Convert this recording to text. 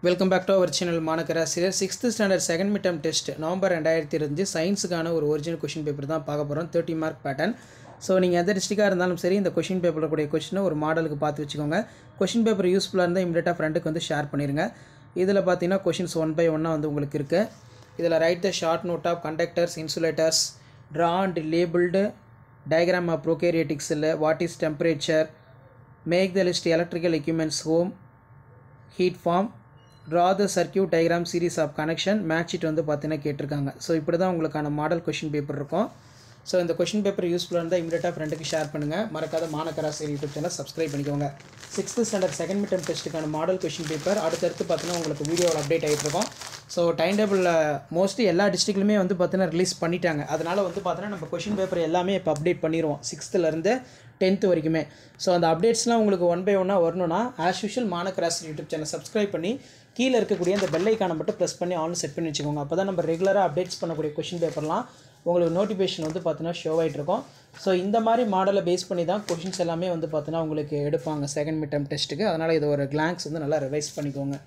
Welcome back to our channel மாணக்கராசிரியர் 6th standard second mid term test November 2005 சயின்ஸுக்கான ஒரு original question paper தான் பார்க்க போகிறோம். 30 மார்க் பேட்டர்ன். ஸோ நீங்கள் எந்த டிஸ்ட்ரிக்டாக இருந்தாலும் சரி இந்த கொஷின் பேப்பரில் கூடிய கொஷினை ஒரு மாடலுக்கு பார்த்து வச்சுக்கோங்க. கொஷின் பேப்பர் யூஸ்ஃபுல்லாக இருந்தால் இமீடியட்டாக ஃப்ரெண்டுக்கு வந்து ஷேர் பண்ணிடுங்க. இதில் பார்த்தீங்கன்னா கொஷின்ஸ் 1 by 1 வந்து உங்களுக்கு இருக்குது. இதில் write the short note of conductors insulators draw and labelled diagram of ப்ரோகேரியட்டிக்ஸில் what is temperature, make the list electrical equipments home, heat form, draw the circuit diagram series of connection, match it வந்து பார்த்தீங்கன்னா கேட்டிருக்காங்க. So இப்படி தான் உங்களுக்கான model question paper இருக்கும். So இந்த question paper யூஸ்ஃபுல்லாக இருந்தால் இமீடியட்டாக ஃப்ரெண்டுக்கு ஷேர் பண்ணுங்கள். மறக்காத மாணக்கராசிரியர் யூடியூப் சேனல் சப்ஸ்கிரைப் பண்ணிக்கோங்க. 6th standard second mid term டெஸ்ட்டுக்கான மாடல் கொஷின் பேப்பர் அடுத்தடுத்து பார்த்தீங்கன்னா உங்களுக்கு வீடியோவில் அப்டேட் ஆகிட்டு இருக்கும். ஸோ டைம் டேபிளில் மோஸ்ட்லி எல்லா டிஸ்ட்ரிக்ட்லையுமே வந்து பார்த்தீங்கன்னா ரிலீஸ் பண்ணிட்டாங்க. அதனால் வந்து பார்த்தீங்கன்னா நம்ம கொஷின் பேப்பர் எல்லாமே இப்போ அப்டேட் பண்ணிடுவோம் 6th-லேருந்து 10th வரைக்குமே. ஸோ அந்த அப்டேட்ஸ்லாம் உங்களுக்கு 1 by 1 வரணும்னா ஆஸ் யூஷுவல் மாணக்கராசிரியர் யூடியூப் சேனல் சப்ஸ்கிரைப் பண்ணி கீழே இருக்கக்கூடிய அந்த பெல் ஐக்கானை மட்டும் ப்ரெஸ் பண்ணி ஆன் செட் பண்ணி வச்சுக்கோங்க. அப்போ தான் நம்ம ரெகுலராக அப்டேட்ஸ் பண்ணக்கூடிய கொஷின் பேப்பர்லாம் உங்களுக்கு நோட்டிஃபிகேஷன் வந்து பார்த்தீங்கன்னா ஷோ ஆகிட்டு இருக்கும். ஸோ இந்த மாதிரி மாடலை பேஸ் பண்ணி தான் கொஷின்ஸ் எல்லாமே வந்து பார்த்தீங்கன்னா உங்களுக்கு எடுப்பாங்க செகண்ட் மிட் டர்ம் டெஸ்ட்டுக்கு. அதனால் இது ஒரு கிளான்ஸ் வந்து நல்லா ரிவைஸ் பண்ணிக்கோங்க.